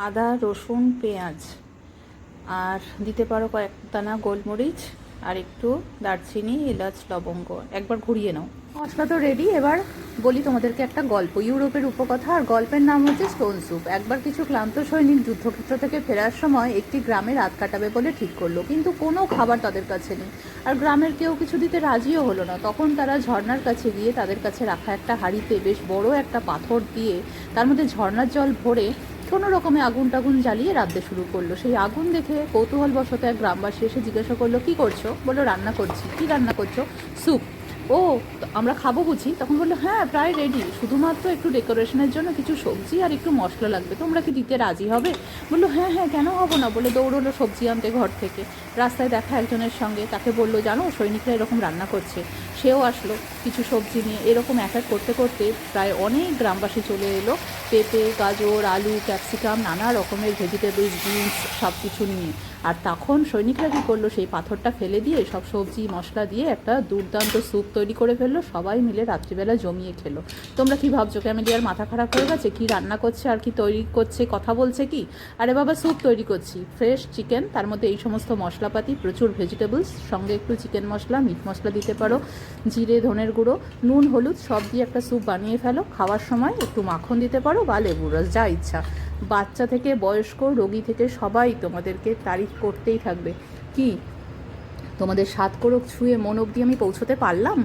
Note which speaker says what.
Speaker 1: আদা, রসুন, পেঁয়াজ, আর দিতে পারো কয়েক দানা গোলমরিচ, আর একটু দারচিনি, এলাচ, লবঙ্গ। একবার ঘুরিয়ে নাও। মশলা তো রেডি। এবার বলি তোমাদেরকে একটা গল্প, ইউরোপের উপকথা, আর গল্পের নাম হচ্ছে স্টোন স্যুপ। একবার কিছু ক্লান্ত সৈনিক যুদ্ধক্ষেত্র থেকে ফেরার সময় একটি গ্রামে রাত কাটাবে বলে ঠিক করলো, কিন্তু কোনো খাবার তাদের কাছে নেই, আর গ্রামের কেউ কিছু দিতে রাজিও হলো না। তখন তারা ঝর্ণার কাছে গিয়ে তাদের কাছে রাখা একটা হাঁড়িতে বেশ বড় একটা পাথর দিয়ে তার মধ্যে ঝর্ণার জল ভরে কোনো রকমে আগুন টাগুন জ্বালিয়ে রাঁধতে শুরু করলো। সেই আগুন দেখে কৌতূহলবশত এক গ্রামবাসী এসে জিজ্ঞাসা করলো, কী করছো? বললো, রান্না করছি। কী রান্না করছো? স্যুপ। ও, তো আমরা খাবো বুঝি? তখন বললো, হ্যাঁ, প্রায় রেডি, শুধুমাত্র একটু ডেকোরেশনের জন্য কিছু সবজি আর একটু মশলা লাগবে, তোমরা কি দিতে রাজি হবে? বললো, হ্যাঁ হ্যাঁ, কেন হবো না। বলে দৌড়লো সবজি আনতে ঘর থেকে। রাস্তায় দেখা একজনের সঙ্গে, তাকে বললো, জানো সৈনিকরা এরকম রান্না করছে। সেও আসলো কিছু সবজি নিয়ে। এরকম এক এক করতে করতে প্রায় অনেক গ্রামবাসী চলে এলো, পেঁপে, গাজর, আলু, ক্যাপসিকাম, নানা রকমের ভেজিটেবলস, বিনস, সব কিছু নিয়ে। আর তখন সৈনিকরা কী করলো, সেই পাথরটা ফেলে দিয়ে সব সবজি মশলা দিয়ে একটা দুর্দান্ত স্যুপ তৈরি করে ফেললো। সবাই মিলে রাত্রিবেলা জমিয়ে খেলো। তোমরা কি ভাবছো, ক্যামেলিয়ার মাথা খারাপ হয়ে গেছে? কি রান্না করছে আর কি তৈরি করছে, কথা বলছে কি? আরে বাবা, স্যুপ তৈরি করছি, ফ্রেশ চিকেন, তার মধ্যে এই সমস্ত মশলাপাতি, প্রচুর ভেজিটেবলস, সঙ্গে একটু চিকেন মশলা, মিট মশলা দিতে পারো, জিরে, ধনের গুঁড়ো, নুন, হলুদ সব দিয়ে একটা স্যুপ বানিয়ে ফেলো। খাওয়ার সময় একটু মাখন দিতে পারো বা লেবুর রস, যা ইচ্ছা। বাচ্চা থেকে বয়স্ক, রোগী থেকে সবাই তোমাদেরকে তারিফ করতেই থাকবে। কি তোমাদের স্বাদ করক ছুঁয়ে মন অবধি আমি পৌঁছতে পারলাম?